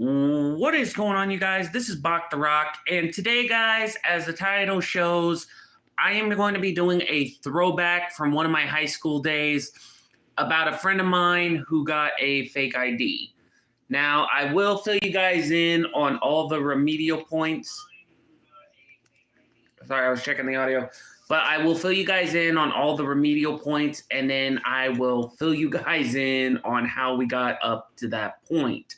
What is going on, you guys? This is Bach the Rock, and today, guys, as the title shows, I am going to be doing a throwback from one of my high school days about a friend of mine who got a fake ID. Now, I will fill you guys in on all the remedial points. Sorry, I was checking the audio. But I will fill you guys in on all the remedial points, and then I will fill you guys in on how we got up to that point.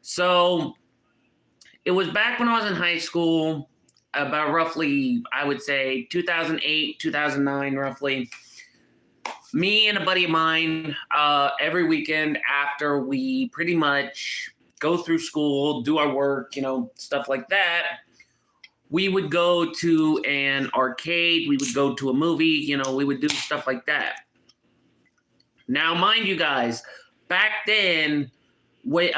So, it was back when I was in high school, about roughly, I would say, 2008, 2009, roughly. Me and a buddy of mine, every weekend after we pretty much go through school, do our work, stuff like that, we would go to an arcade, we would go to a movie, we would do stuff like that. Now, mind you guys, back then, when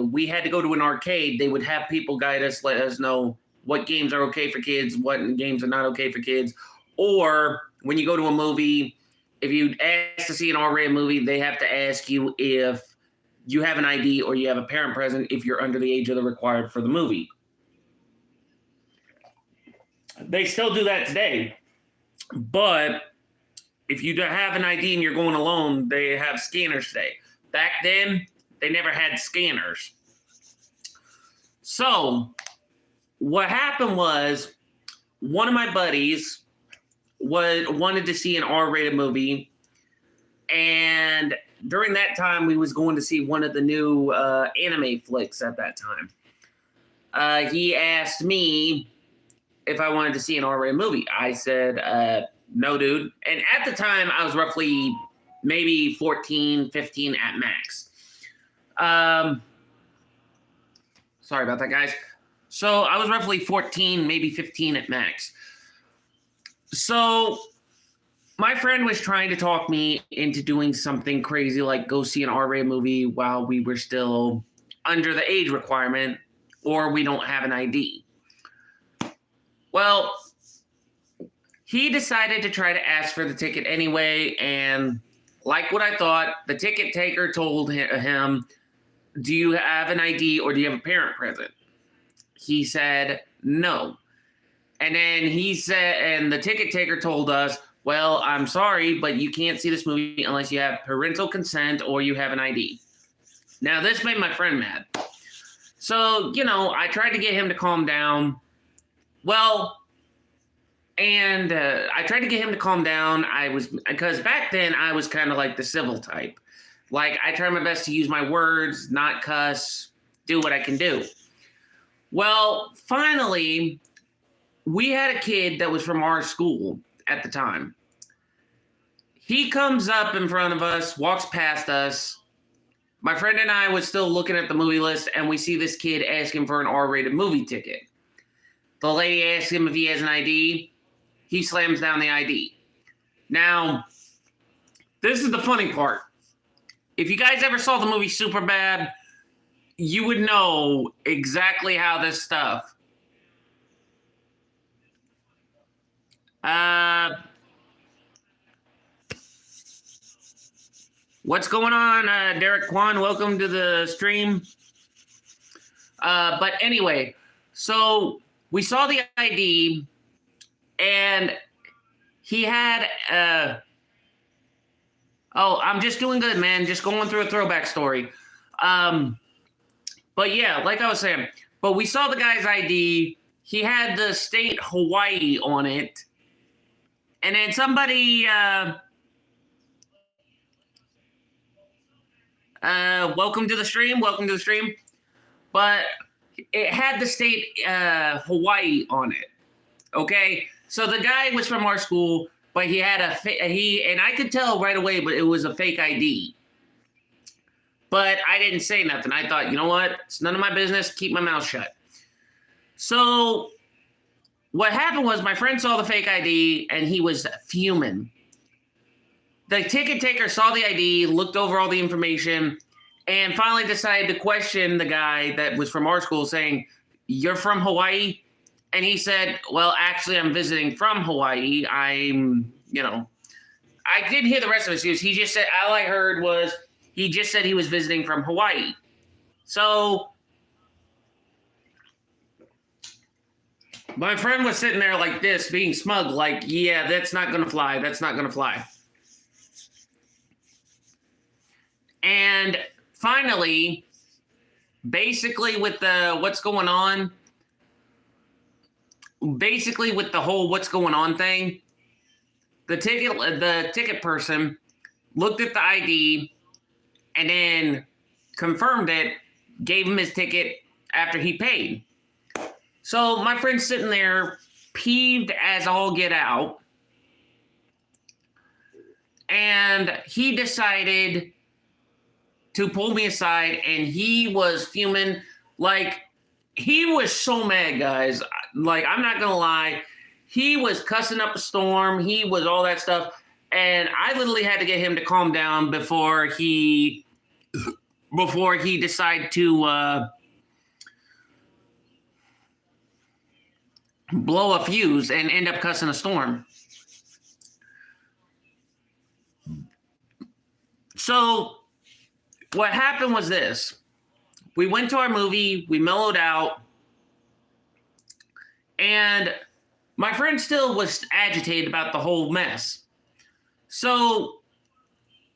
we had to go to an arcade, they would have people guide us, let us know what games are okay for kids, what games are not okay for kids. Or when you go to a movie, if you ask to see an R-rated movie, they have to ask you if you have an ID or you have a parent present if you're under the age of the required for the movie. They still do that today. But if you don't have an ID and you're going alone, they have scanners today. Back then, they never had scanners. So, what happened was, one of my buddies wanted to see an R-rated movie, and during that time, we was going to see one of the new anime flicks at that time. He asked me if I wanted to see an R-rated movie. I said, no, dude. And at the time, I was roughly maybe 14, 15 at max. Sorry about that, guys. So I was roughly 14, maybe 15 at max. So my friend was trying to talk me into doing something crazy like go see an R-rated movie while we were still under the age requirement or we don't have an ID. Well, he decided to try to ask for the ticket anyway, and like what I thought, the ticket taker told him, do you have an ID or do you have a parent present? He said, no. And then he said, and the ticket taker told us, well, I'm sorry, but you can't see this movie unless you have parental consent or you have an ID. Now, this made my friend mad. So, I tried to get him to calm down. Well, and I tried to get him to calm down. Because back then I was kind of like the civil type. Like, I try my best to use my words, not cuss, do what I can do. Well, finally, we had a kid that was from our school at the time. He comes up in front of us, walks past us. My friend and I was still looking at the movie list, and we see this kid asking for an R-rated movie ticket. The lady asks him if he has an ID. He slams down the ID. Now, this is the funny part. If you guys ever saw the movie Superbad, you would know exactly how this stuff. What's going on, Derek Kwan? Welcome to the stream. But anyway, so we saw the ID, and he had, I'm just doing good, man. Just going through a throwback story. But yeah, like I was saying, but we saw the guy's ID. He had the state Hawaii on it. And then somebody, welcome to the stream. But it had the state Hawaii on it. Okay? So the guy was from our school, but he had and I could tell right away, but it was a fake ID. But I didn't say nothing. I thought, you know what? It's none of my business. Keep my mouth shut. So what happened was my friend saw the fake ID, and he was fuming. The ticket taker saw the ID, looked over all the information, and finally decided to question the guy that was from our school, saying, you're from Hawaii? And he said, well, actually, I'm visiting from Hawaii. I didn't hear the rest of his news. He just said, all I heard was, he just said he was visiting from Hawaii. So my friend was sitting there like this, being smug, like, yeah, that's not going to fly. That's not going to fly. And finally, basically with the what's going on, basically with the whole what's going on thing, the ticket person looked at the ID and then confirmed it, gave him his ticket after he paid. So my friend's sitting there peeved as all get out, and he decided to pull me aside, and he was fuming. Like, he was so mad, guys. Like, I'm not gonna lie, he was cussing up a storm. He was all that stuff, and I literally had to get him to calm down before he decided to blow a fuse and end up cussing a storm. So what happened was this. We went to our movie, we mellowed out, and my friend still was agitated about the whole mess. So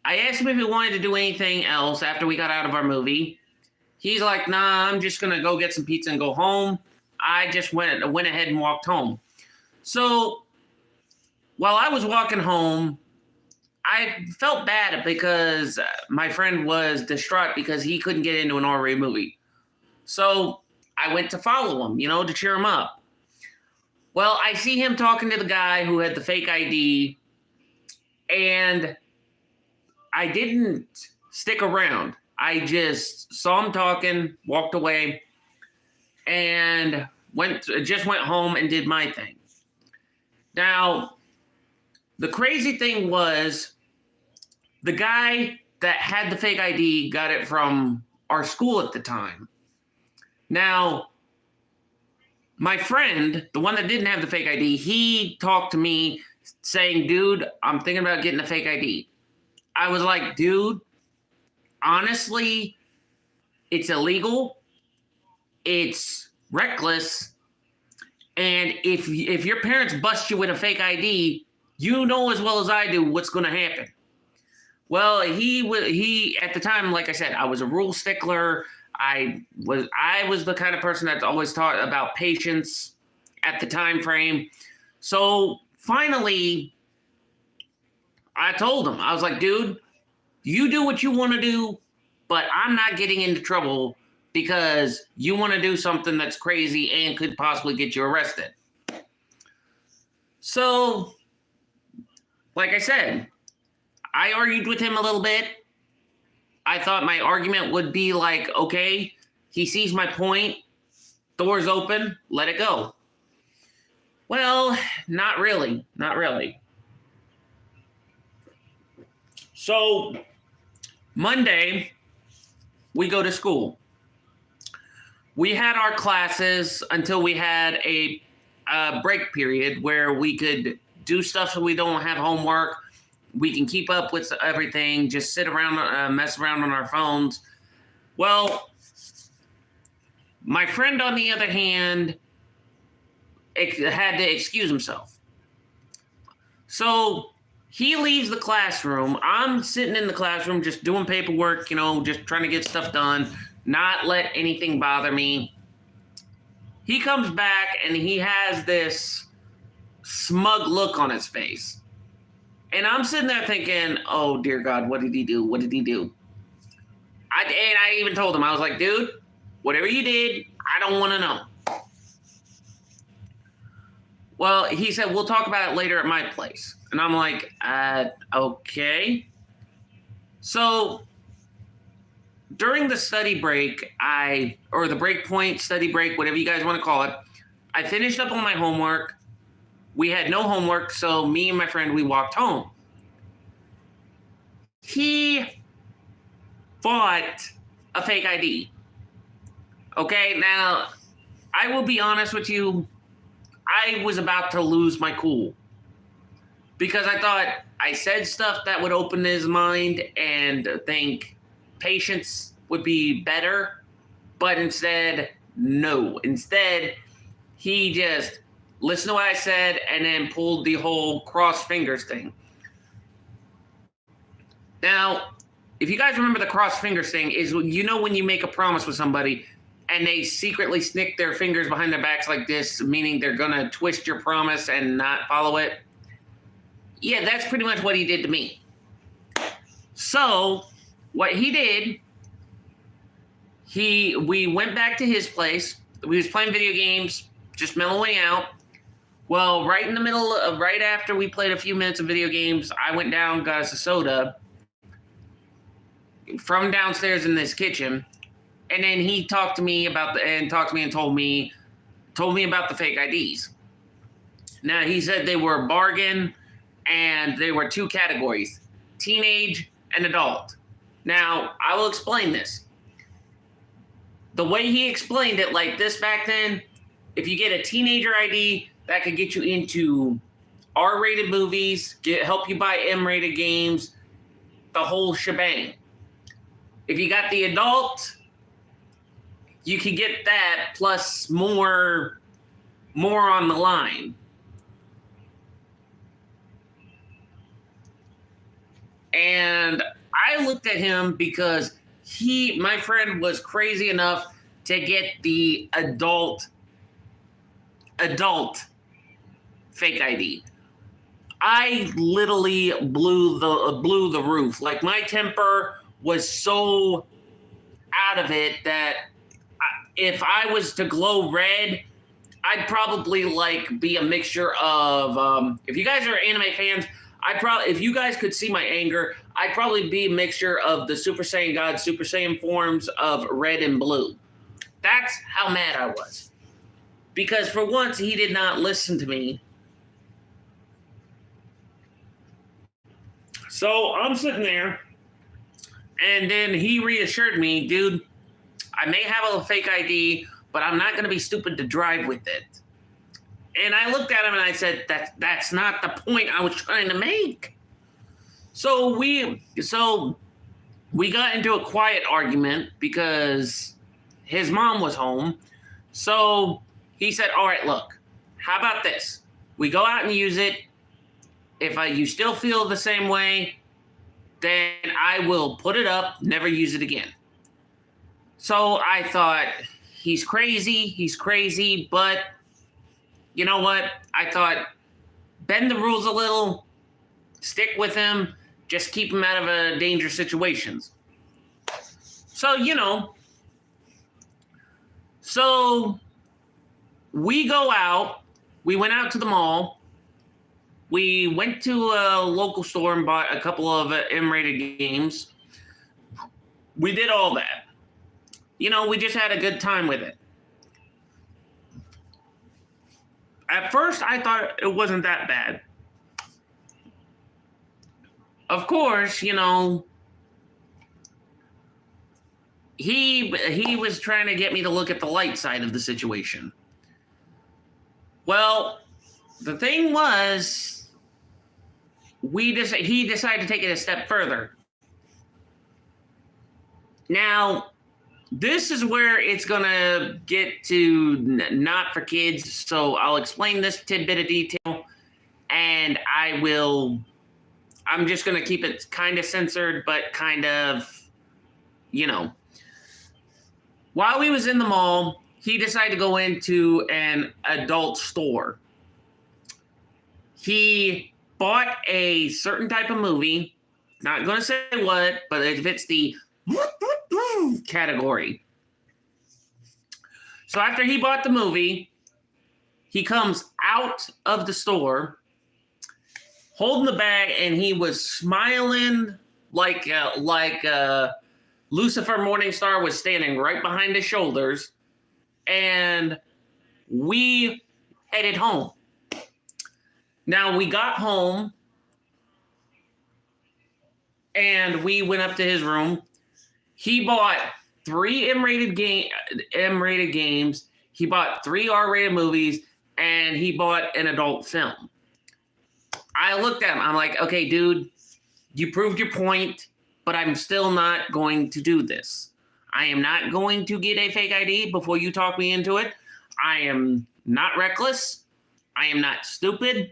I asked him if he wanted to do anything else after we got out of our movie. He's like, nah, I'm just going to go get some pizza and go home. I just went ahead and walked home. So while I was walking home, I felt bad because my friend was distraught because he couldn't get into an R-rated movie. So I went to follow him, to cheer him up. Well, I see him talking to the guy who had the fake ID, and I didn't stick around. I just saw him talking, walked away, and just went home and did my thing. Now, the crazy thing was, the guy that had the fake ID got it from our school at the time. Now, my friend, the one that didn't have the fake ID, he talked to me saying, dude, I'm thinking about getting a fake ID. I was like, dude, honestly, it's illegal. It's reckless. And if your parents bust you with a fake ID, you know as well as I do what's going to happen. Well, he at the time, like I said, I was a rule stickler. I was the kind of person that's always taught about patience at the time frame. So finally, I told him, I was like, dude, you do what you want to do, but I'm not getting into trouble because you want to do something that's crazy and could possibly get you arrested. So, like I said, I argued with him a little bit. I thought my argument would be like, okay, he sees my point, door's open, let it go. Well, not really, not really. So, Monday, we go to school. We had our classes until we had a break period where we could do stuff so we don't have homework. We can keep up with everything, just sit around, mess around on our phones. Well, my friend, on the other hand, had to excuse himself. So he leaves the classroom. I'm sitting in the classroom just doing paperwork, just trying to get stuff done, not let anything bother me. He comes back and he has this smug look on his face. And I'm sitting there thinking, oh, dear God, what did he do? What did he do? I even told him, I was like, dude, whatever you did, I don't want to know. Well, he said, we'll talk about it later at my place. And I'm like, okay. So during the study break, or the break point, study break, whatever you guys want to call it, I finished up on my homework. We had no homework, so me and my friend, we walked home. He bought a fake ID. Okay, now, I will be honest with you. I was about to lose my cool. Because I thought I said stuff that would open his mind and think patience would be better. But instead, no. Instead, he just listened to what I said and then pulled the whole cross fingers thing. Now, if you guys remember the cross fingers thing, is you know when you make a promise with somebody and they secretly snick their fingers behind their backs like this, meaning they're going to twist your promise and not follow it? Yeah, that's pretty much what he did to me. So, what he did, we went back to his place. We was playing video games, just mellowing out. Well, right in the middle of, right after we played a few minutes of video games, I went down, got us a soda from downstairs in this kitchen, and then he talked to me and told me about the fake IDs. Now, he said they were a bargain, and they were two categories, teenage and adult. Now, I will explain this. The way he explained it like this back then, if you get a teenager ID, that could get you into R-rated movies, help you buy M-rated games, the whole shebang. If you got the adult, you can get that plus more on the line. And I looked at him because my friend was crazy enough to get the adult fake ID. I literally blew the roof. Like, my temper was so out of it that if I was to glow red, I'd probably be a mixture of if you guys are anime fans, if you guys could see my anger, I'd probably be a mixture of the Super Saiyan God, Super Saiyan forms of red and blue. That's how mad I was. Because for once, he did not listen to me. So I'm sitting there, and then he reassured me, dude, I may have a fake ID, but I'm not going to be stupid to drive with it. And I looked at him and I said, that's not the point I was trying to make. So we got into a quiet argument because his mom was home. So he said, all right, look, how about this? We go out and use it. If you still feel the same way, then I will put it up, never use it again. So I thought, he's crazy, but you know what? I thought, bend the rules a little, stick with him, just keep him out of dangerous situations. So, we go out, we went out to the mall, we went to a local store and bought a couple of M-rated games. We did all that. We just had a good time with it. At first, I thought it wasn't that bad. Of course, he was trying to get me to look at the light side of the situation. Well, the thing was, he decided to take it a step further. Now, this is where it's going to get to not for kids, so I'll explain this tidbit of detail, and I'm just going to keep it kind of censored, but kind of, While we was in the mall, he decided to go into an adult store. He bought a certain type of movie, not going to say what, but it fits the category. So after he bought the movie, he comes out of the store holding the bag, and he was smiling like Lucifer Morningstar was standing right behind his shoulders, and we headed home. Now, we got home, and we went up to his room. He bought 3 M-rated games. He bought 3 R-rated movies, and he bought an adult film. I looked at him. I'm like, okay, dude, you proved your point, but I'm still not going to do this. I am not going to get a fake ID before you talk me into it. I am not reckless. I am not stupid.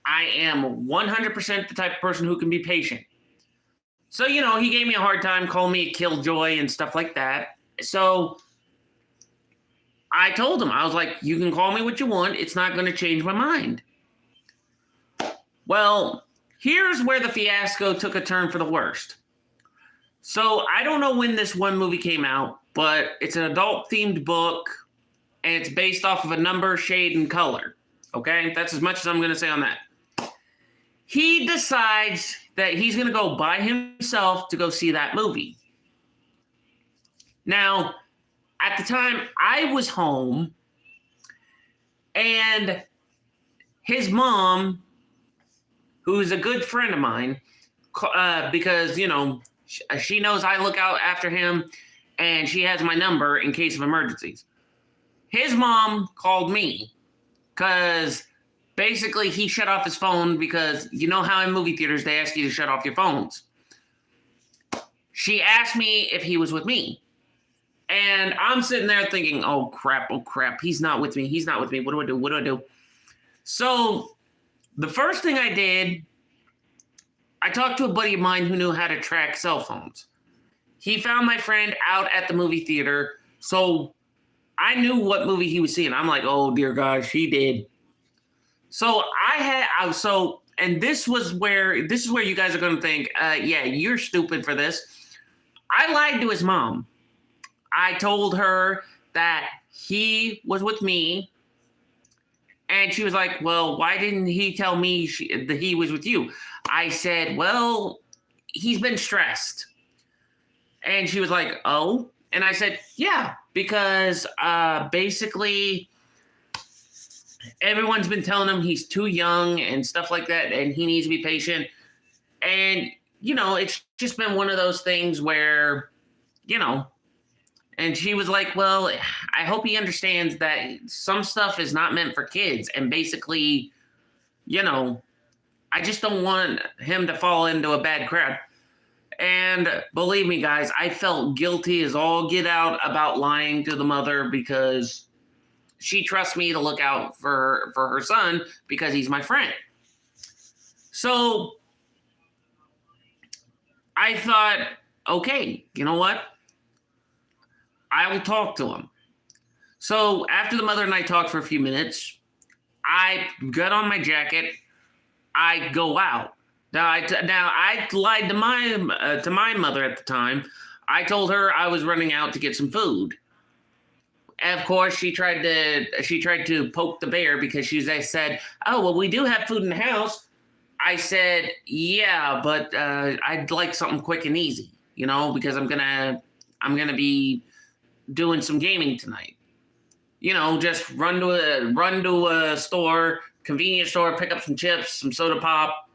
I am 100% the type of person who can be patient. So, he gave me a hard time, called me a killjoy and stuff like that. So I told him, I was like, you can call me what you want. It's not going to change my mind. Well, here's where the fiasco took a turn for the worst. So I don't know when this one movie came out, but it's an adult-themed book, and it's based off of a number, shade, and color. Okay? That's as much as I'm going to say on that. He decides that he's going to go by himself to go see that movie. Now, at the time, I was home, and his mom, who's a good friend of mine, because, she knows I look out after him, and she has my number in case of emergencies. His mom called me because basically he shut off his phone because you know how in movie theaters they ask you to shut off your phones. She asked me if he was with me. And I'm sitting there thinking, oh crap, he's not with me. What do I do? So the first thing I did, I talked to a buddy of mine who knew how to track cell phones. He found my friend out at the movie theater, so I knew what movie he was seeing. I'm like, oh dear gosh, he did. So this is where you guys are going to think, yeah, you're stupid for this. I lied to his mom. I told her that he was with me, and she was like, well, why didn't he tell me that he was with you? I said, well, he's been stressed. And she was like, oh? And I said, yeah, because basically everyone's been telling him he's too young and stuff like that, and he needs to be patient. And, it's just been one of those things where, and she was like, well, I hope he understands that some stuff is not meant for kids. And basically, I just don't want him to fall into a bad crowd. And believe me, guys, I felt guilty as all get out about lying to the mother because she trusts me to look out for her son because he's my friend. So I thought, okay, you know what? I will talk to him. So after the mother and I talked for a few minutes, I got on my jacket. I go out. Now I lied to my mother at the time. I told her I was running out to get some food. And of course, she tried to poke the bear because she said, "Oh, well, we do have food in the house." I said, "Yeah, but I'd like something quick and easy, because I'm gonna be doing some gaming tonight. Just run to a store, convenience store, pick up some chips, some soda pop,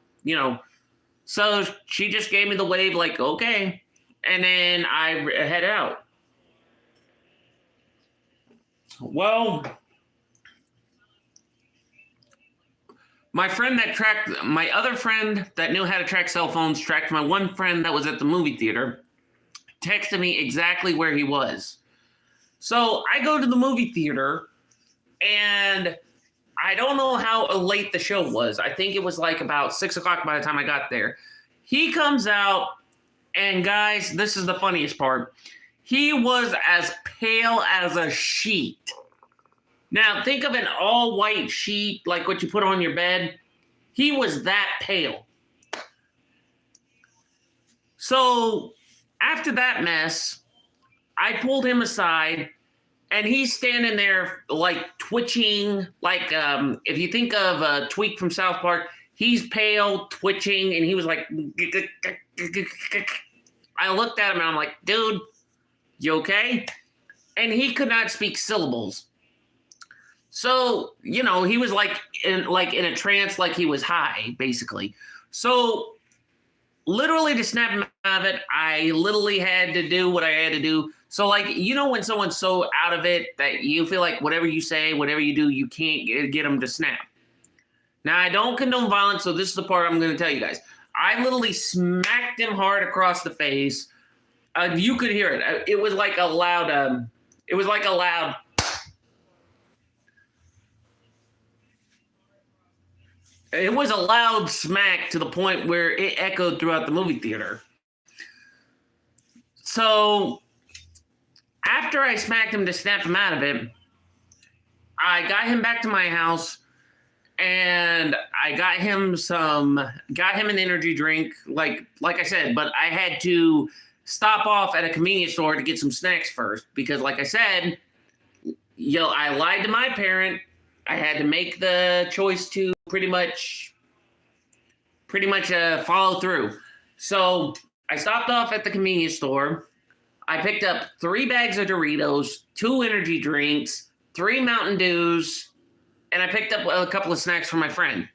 So she just gave me the wave like, okay. And then I head out. Well, my other friend that knew how to track cell phones tracked my one friend that was at the movie theater, texted me exactly where he was. So I go to the movie theater, and I don't know how late the show was. I think it was like about 6 o'clock by the time I got there. He comes out, and guys, this is the funniest part. He was as pale as a sheet. Now, think of an all-white sheet, like what you put on your bed. He was that pale. So after that mess, I pulled him aside, and he's standing there like twitching, like if you think of a Tweak from South Park, he's pale, twitching, and he was like, I looked at him and I'm like, dude, you okay? And he could not speak syllables. So, he was like in a trance, like he was high, basically. So literally to snap him out of it, I literally had to do what I had to do. So, when someone's so out of it that you feel like whatever you say, whatever you do, you can't get them to snap. Now, I don't condone violence, so this is the part I'm going to tell you guys. I literally smacked him hard across the face, You could hear it. It was like a loud. It was like a loud. It was a loud smack to the point where it echoed throughout the movie theater. So after I smacked him to snap him out of it, I got him back to my house and I got him an energy drink, like I said, but I had to stop off at a convenience store to get some snacks first because, like I said, I lied to my parent. I had to make the choice to pretty much follow through. So I stopped off at the convenience store. I picked up 3 bags of Doritos, 2 energy drinks, 3 Mountain Dews, and I picked up a couple of snacks for my friend.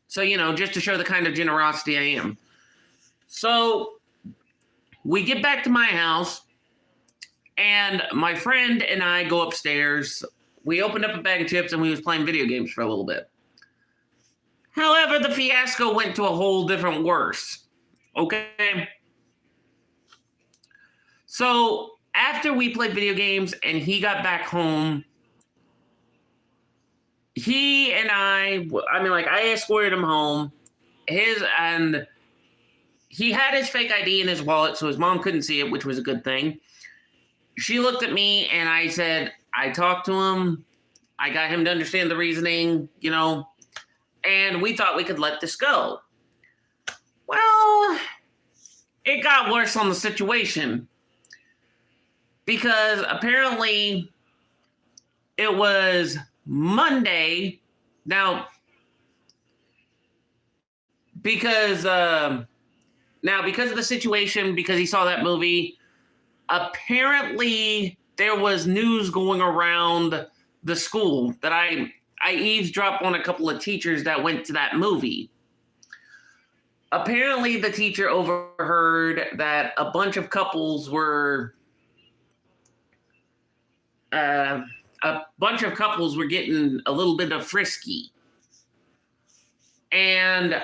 So, just to show the kind of generosity I am. So we get back to my house, and my friend and I go upstairs. We opened up a bag of chips, and we was playing video games for a little bit. However, the fiasco went to a whole different worse. Okay? So after we played video games and he got back home, he and I escorted him home. And he had his fake ID in his wallet, so his mom couldn't see it, which was a good thing. She looked at me and I said, I talked to him. I got him to understand the reasoning, and we thought we could let this go. Well, it got worse on the situation because apparently it was Monday. Now, because of the situation, because he saw that movie, apparently there was news going around the school that I eavesdropped on a couple of teachers that went to that movie. Apparently the teacher overheard that a bunch of couples were getting a little bit of frisky. And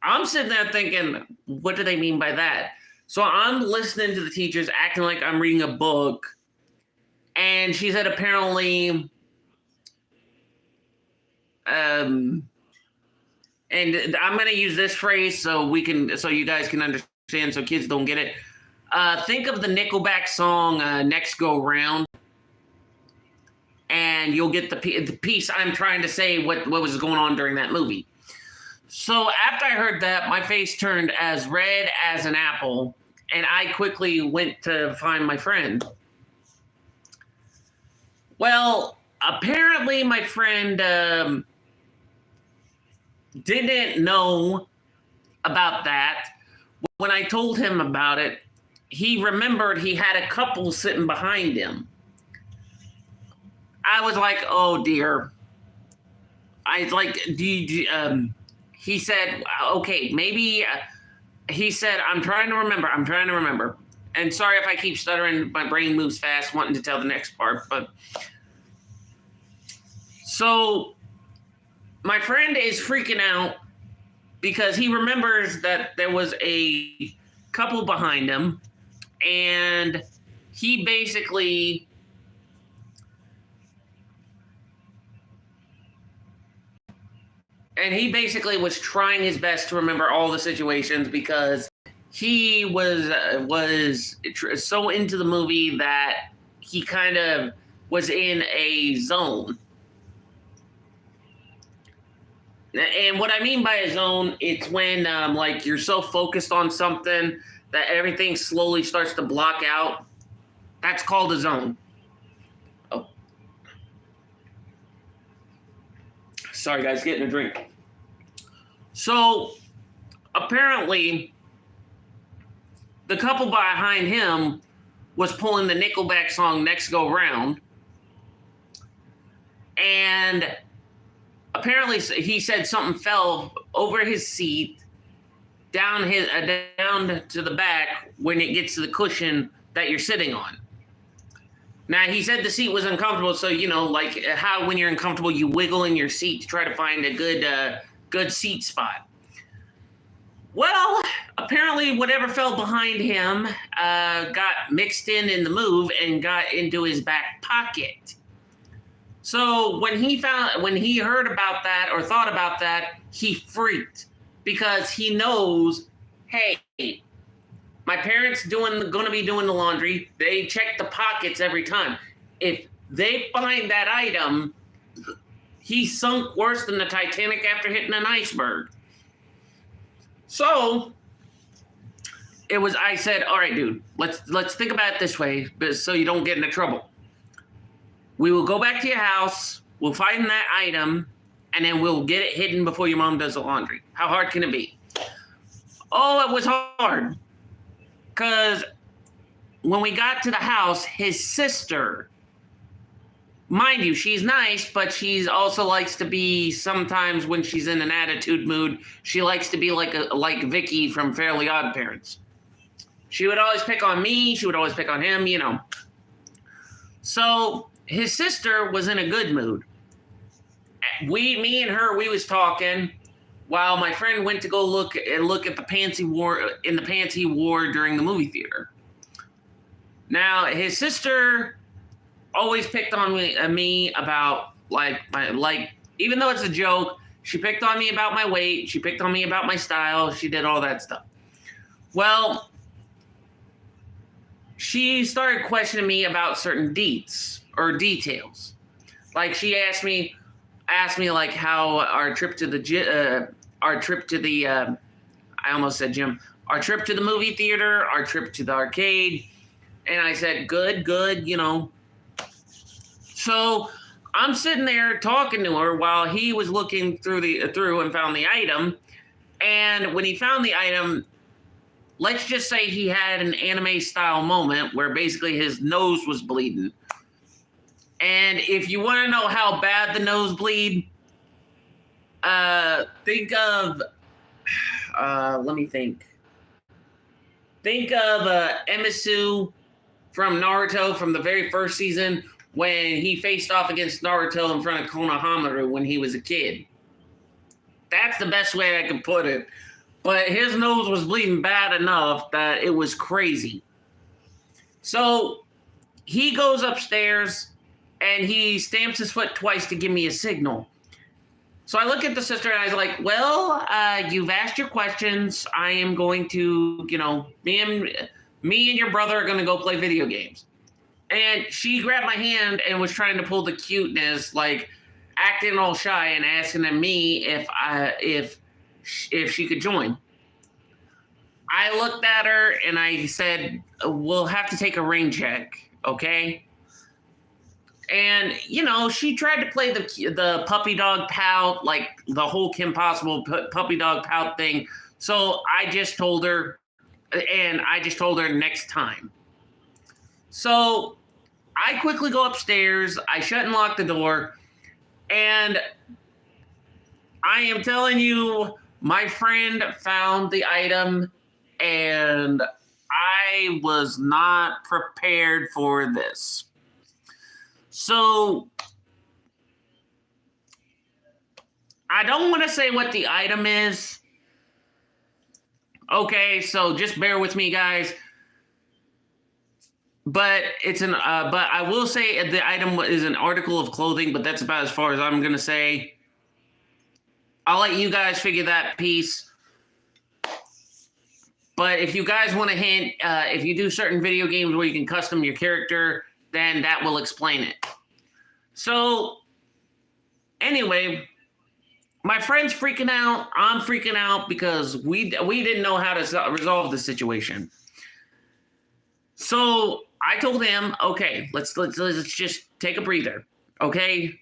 I'm sitting there thinking, what do they mean by that? So I'm listening to the teachers acting like I'm reading a book. And she said apparently, and I'm going to use this phrase so you guys can understand, so kids don't get it. Think of the Nickelback song, Next Go Round. And you'll get the piece I'm trying to say what was going on during that movie. So after I heard that, my face turned as red as an apple, and I quickly went to find my friend. Well, apparently my friend didn't know about that. When I told him about it, he remembered he had a couple sitting behind him. I was like, oh dear. He said, okay, maybe, he said, I'm trying to remember. And sorry if I keep stuttering, my brain moves fast wanting to tell the next part, but. So my friend is freaking out because he remembers that there was a couple behind him, and he basically was trying his best to remember all the situations because he was so into the movie that he kind of was in a zone. And what I mean by a zone, it's when you're so focused on something that everything slowly starts to block out. That's called a zone. Oh. Sorry, guys, getting a drink. So, apparently, the couple behind him was pulling the Nickelback song Next Go Round. And apparently he said something fell over his seat, down to the back when it gets to the cushion that you're sitting on. Now, he said the seat was uncomfortable, so, like how when you're uncomfortable, you wiggle in your seat to try to find a good seat spot. Well, apparently, whatever fell behind him got mixed in the move and got into his back pocket. So when he heard about that or thought about that, he freaked because he knows, hey, my parents going to be doing the laundry. They check the pockets every time. If they find that item, he sunk worse than the Titanic after hitting an iceberg. So I said, all right, dude, let's think about it this way, so you don't get into trouble. We will go back to your house, we'll find that item, and then we'll get it hidden before your mom does the laundry. How hard can it be? Oh, it was hard. Because when we got to the house, his sister, mind you, she's nice, but she's also likes to be, sometimes when she's in an attitude mood, she likes to be like Vicky from Fairly Odd Parents. She would always pick on me, she would always pick on him, you know. So his sister was in a good mood. Me and her, we was talking while my friend went to go look at the pants he wore during the movie theater. Now, his sister always picked on me about even though it's a joke, she picked on me about my weight, she picked on me about my style, she did all that stuff. Well, she started questioning me about certain deets or details. Like she asked me like how our trip to the I almost said gym, our trip to the movie theater, our trip to the arcade, and I said good, you know. So I'm sitting there talking to her while he was looking through and found the item, and when he found the item, let's just say he had an anime style moment where basically his nose was bleeding. And if you want to know how bad the nose bleed, think of, let me think. Think of Emisu from Naruto from the very first season when he faced off against Naruto in front of Konohamaru when he was a kid. That's the best way I can put it. But his nose was bleeding bad enough that it was crazy. So he goes upstairs and he stamps his foot twice to give me a signal. So I look at the sister and I was like, well, you've asked your questions. I am going to, you know, me and your brother are going to go play video games. And she grabbed my hand and was trying to pull the cuteness, like acting all shy and asking me if she could join. I looked at her and I said, we'll have to take a rain check, okay? And, you know, she tried to play the puppy dog pout, like the whole Kim Possible puppy dog pout thing. So I just told her next time. So I quickly go upstairs, I shut and lock the door, and I am telling you, my friend found the item, and I was not prepared for this. So I don't want to say what the item is. Okay, so just bear with me, guys. But but I will say the item is an article of clothing, but that's about as far as I'm going to say. I'll let you guys figure that piece. But if you guys want a hint, if you do certain video games where you can custom your character, then that will explain it. So, anyway, my friend's freaking out. I'm freaking out because we didn't know how to resolve the situation. So I told him, okay, let's just take a breather. Okay,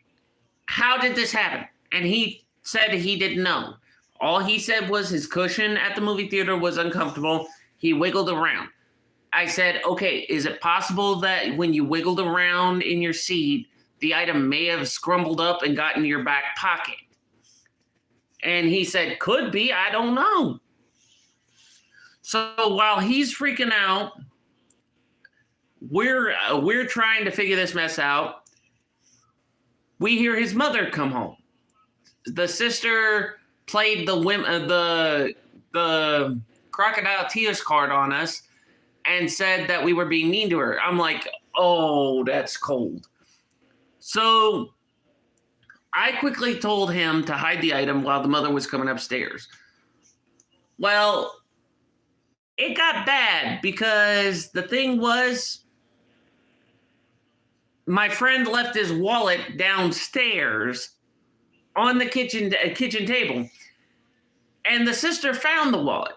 how did this happen? And he said he didn't know. All he said was his cushion at the movie theater was uncomfortable. He wiggled around. I said, okay, is it possible that when you wiggled around in your seat, the item may have scrumbled up and got in your back pocket? And he said, could be, I don't know. So while he's freaking out, we're trying to figure this mess out. We hear his mother come home. The sister played the the crocodile tears card on us and said that we were being mean to her. I'm like, oh, that's cold. So I quickly told him to hide the item while the mother was coming upstairs. Well, it got bad because the thing was, my friend left his wallet downstairs on the kitchen table. And the sister found the wallet,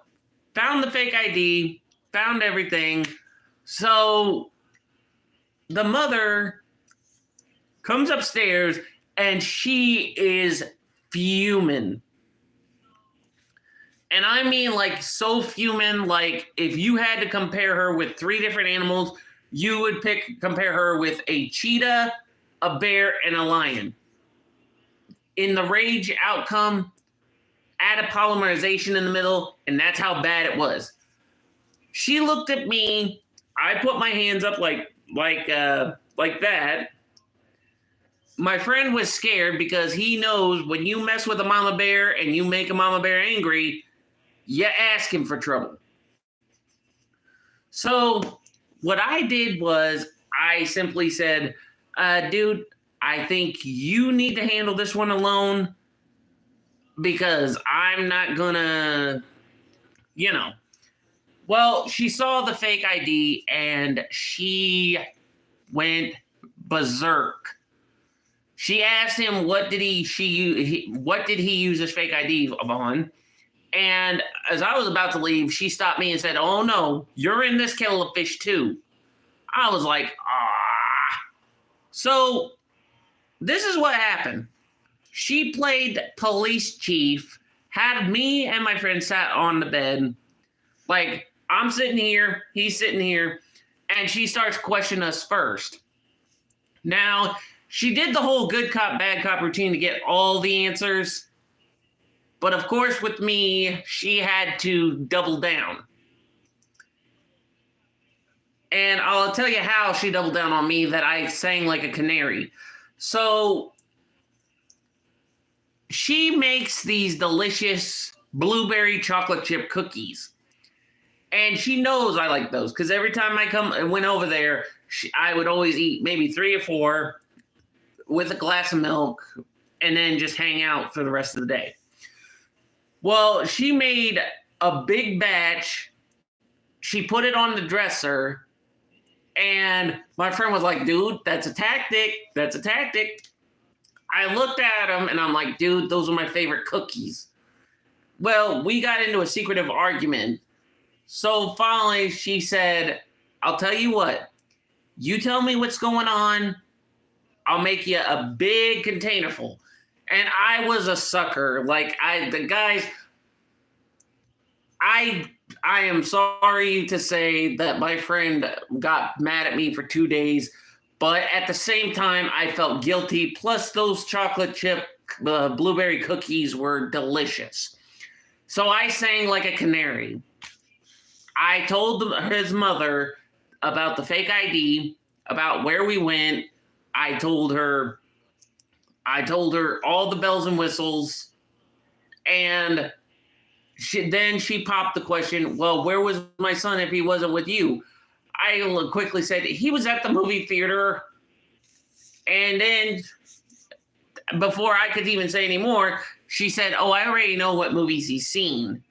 found the fake ID, found everything. So the mother comes upstairs and she is fuming. And I mean, like, so fuming, like, if you had to compare her with 3 different animals, you would compare her with a cheetah, a bear, and a lion. In the rage outcome, add a polymerization in the middle, and that's how bad it was. She looked at me. I put my hands up like that. My friend was scared because he knows when you mess with a mama bear and you make a mama bear angry, you ask him for trouble. So what I did was I simply said, dude, I think you need to handle this one alone because I'm not gonna, Well, she saw the fake ID and she went berserk. She asked him what did he use his fake ID on? And as I was about to leave, she stopped me and said, "Oh no, you're in this kettle of fish too." I was like, ah. So this is what happened. She played police chief, had me and my friend sat on the bed. Like, I'm sitting here, he's sitting here, and she starts questioning us first. Now, she did the whole good cop, bad cop routine to get all the answers. But of course, with me, she had to double down. And I'll tell you how she doubled down on me, that I sang like a canary. So she makes these delicious blueberry chocolate chip cookies. And she knows I like those because every time I went over there, I would always eat maybe 3 or 4 with a glass of milk and then just hang out for the rest of the day. Well, she made a big batch. She put it on the dresser. And my friend was like, dude, that's a tactic. That's a tactic. I looked at him and I'm like, dude, those are my favorite cookies. Well, we got into a secretive argument. So finally she said, I'll tell you what, you tell me what's going on. I'll make you a big container full. And I was a sucker. Like, I am sorry to say that my friend got mad at me for 2 days, but at the same time, I felt guilty. Plus, those chocolate chip blueberry cookies were delicious. So I sang like a canary. I told his mother about the fake ID, about where we went. I told her all the bells and whistles, and she popped the question, well, where was my son if he wasn't with you? I quickly said, he was at the movie theater. And then before I could even say any more, she said, oh, I already know what movies he's seen.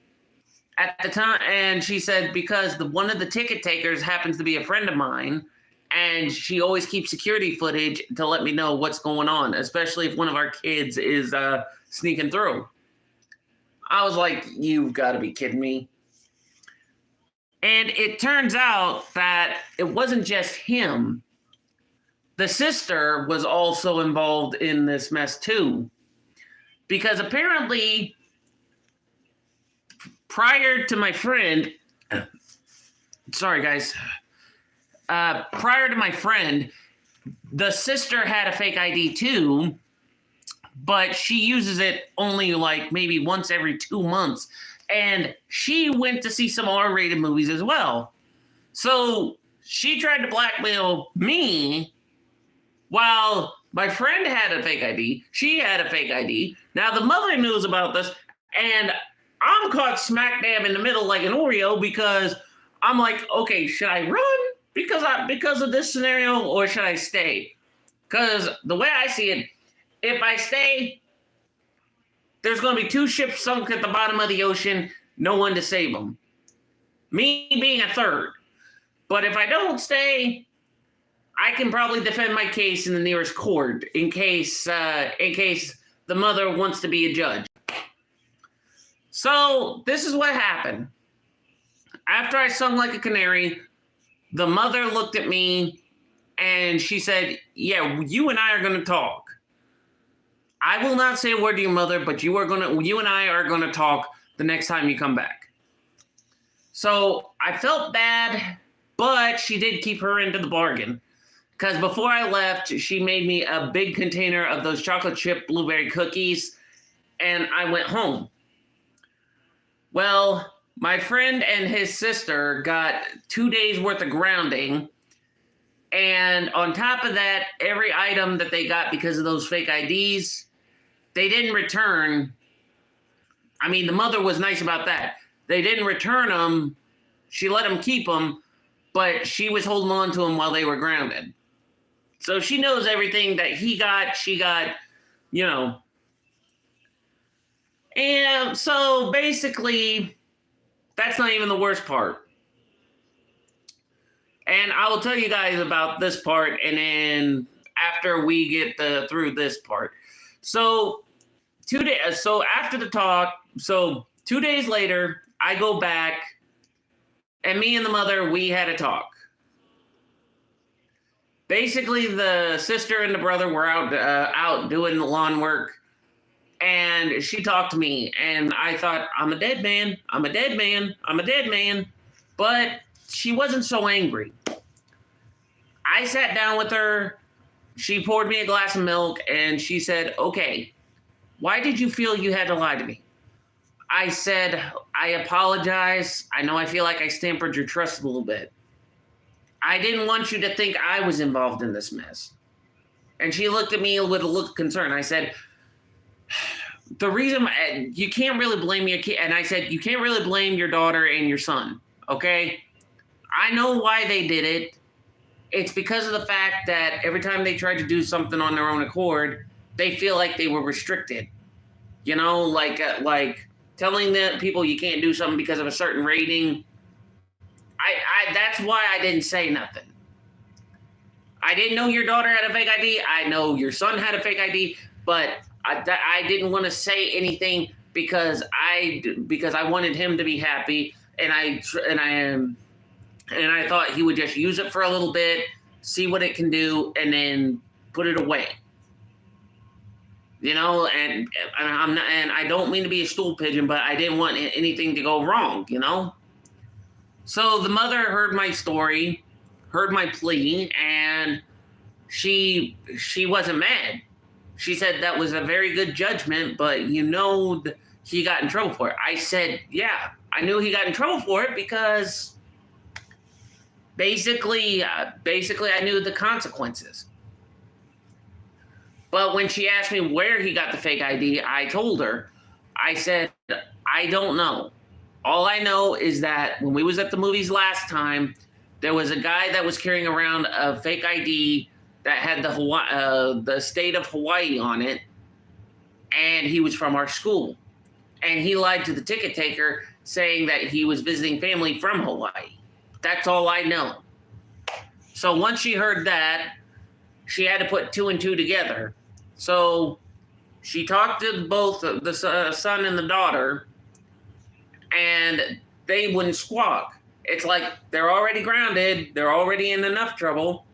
At the time, and she said, because one of the ticket takers happens to be a friend of mine, and she always keeps security footage to let me know what's going on, especially if one of our kids is sneaking through. I was like, you've got to be kidding me. And it turns out that it wasn't just him. The sister was also involved in this mess too. Because apparently, prior to my friend, sorry guys, prior to my friend, the sister had a fake ID too, but she uses it only like maybe once every 2 months. And she went to see some R-rated movies as well. So she tried to blackmail me while my friend had a fake ID. She had a fake ID. Now the mother knows about this, and I'm caught smack dab in the middle like an Oreo because I'm like, okay, should I run because of this scenario or should I stay? Because the way I see it, if I stay, there's going to be 2 ships sunk at the bottom of the ocean, no one to save them. Me being a third. But if I don't stay, I can probably defend my case in the nearest court in case the mother wants to be a judge. So this is what happened. After I sung like a canary, the mother looked at me and she said, yeah, you and I are going to talk. I will not say a word to your mother, but you and I are going to talk the next time you come back. So I felt bad, but she did keep her into the bargain. Because before I left, she made me a big container of those chocolate chip blueberry cookies, and I went home. Well, my friend and his sister got 2 days worth of grounding. And on top of that, every item that they got because of those fake IDs, they didn't return. I mean, the mother was nice about that. They didn't return them. She let them keep them, but she was holding on to them while they were grounded. So she knows everything that she got, you know. And so basically, that's not even the worst part. And I will tell you guys about this part, and then after we get through this part. So 2 days. So after the talk, 2 days later, I go back, and me and the mother, we had a talk. Basically, the sister and the brother were out doing the lawn work, and she talked to me, and I thought, I'm a dead man. I'm a dead man. I'm a dead man. But she wasn't so angry. I sat down with her. She poured me a glass of milk, and she said, okay, why did you feel you had to lie to me? I said, I apologize. I know I feel like I stampered your trust a little bit. I didn't want you to think I was involved in this mess. And she looked at me with a look of concern. I said, the reason you can't really blame your kid. And I said, you can't really blame your daughter and your son. Okay. I know why they did it. It's because of the fact that every time they tried to do something on their own accord, they feel like they were restricted. You know, like telling the people you can't do something because of a certain rating. That's why I didn't say nothing. I didn't know your daughter had a fake ID. I know your son had a fake ID, but I didn't want to say anything because I wanted him to be happy, and I thought he would just use it for a little bit, see what it can do, and then put it away. You know, and I don't mean to be a stool pigeon, but I didn't want anything to go wrong, you know? So the mother heard my story, heard my plea, and she wasn't mad. She said that was a very good judgment, but you know he got in trouble for it. I said, yeah, I knew he got in trouble for it because basically I knew the consequences. But when she asked me where he got the fake ID, I told her, I said, I don't know. All I know is that when we was at the movies last time, there was a guy that was carrying around a fake ID that had the state of Hawaii on it, and he was from our school. And he lied to the ticket taker saying that he was visiting family from Hawaii. That's all I know. So once she heard that, she had to put 2 and 2 together. So she talked to both the son and the daughter, and they wouldn't squawk. It's like they're already grounded. They're already in enough trouble.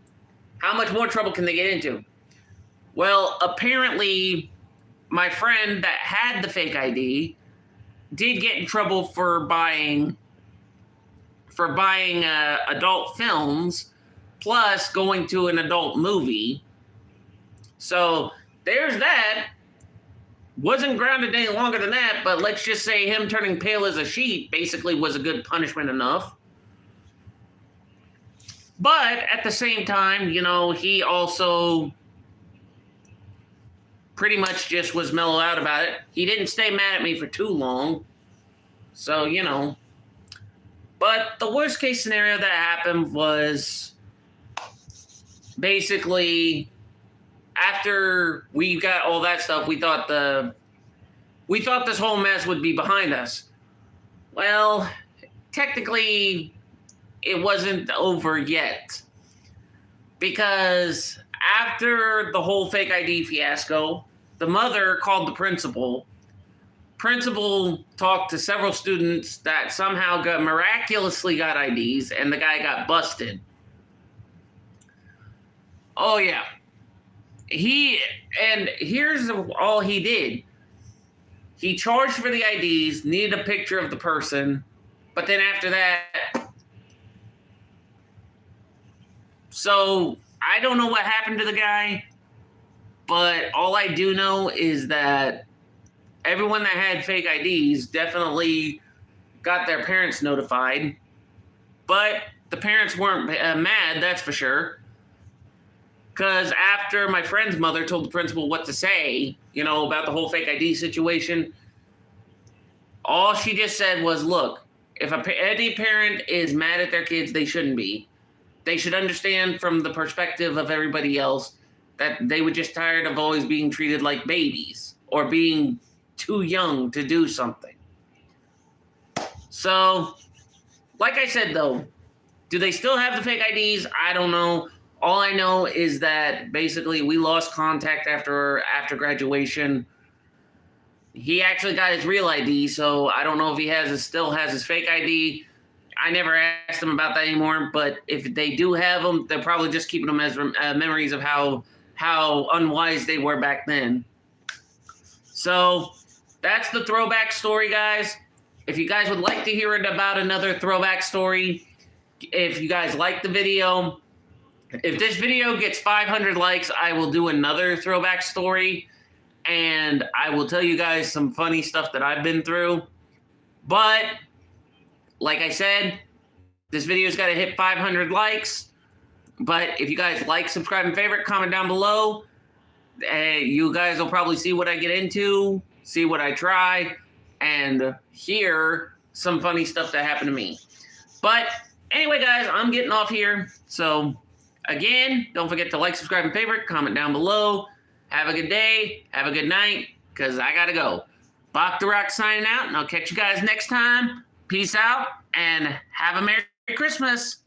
How much more trouble can they get into? Well, apparently, my friend that had the fake ID did get in trouble for buying adult films, plus going to an adult movie. So there's that. Wasn't grounded any longer than that, but let's just say him turning pale as a sheet basically was a good punishment enough. But at the same time, you know, he also pretty much just was mellow out about it. He didn't stay mad at me for too long. So, you know. But the worst case scenario that happened was basically after we got all that stuff, we thought this whole mess would be behind us. Well, technically, it wasn't over yet. Because after the whole fake ID fiasco, the mother called the principal. Principal talked to several students that somehow miraculously got IDs, and the guy got busted. Oh, yeah. Here's all he did. He charged for the IDs, needed a picture of the person, but then after that, so I don't know what happened to the guy, but all I do know is that everyone that had fake IDs definitely got their parents notified, but the parents weren't mad, that's for sure. Because after my friend's mother told the principal what to say, you know, about the whole fake ID situation, all she just said was, look, if any parent is mad at their kids, they shouldn't be. They should understand from the perspective of everybody else that they were just tired of always being treated like babies or being too young to do something. So, like I said, though, do they still have the fake IDs? I don't know. All I know is that basically we lost contact after graduation. He actually got his real ID, so I don't know if he still has his fake ID. I never asked him about that anymore, but if they do have them, they're probably just keeping them as memories of how unwise they were back then. So that's the throwback story, guys. If you guys would like to hear about another throwback story, if you guys like the video, if this video gets 500 likes, I will do another throwback story, and I will tell you guys some funny stuff that I've been through. But, like I said, this video's got to hit 500 likes. But if you guys like, subscribe, and favorite, comment down below. You guys will probably see what I get into, see what I try, and hear some funny stuff that happened to me. But anyway, guys, I'm getting off here. So, again, don't forget to like, subscribe, and favorite, comment down below. Have a good day. Have a good night, because I got to go. Bach the Rock signing out, and I'll catch you guys next time. Peace out, and have a Merry Christmas.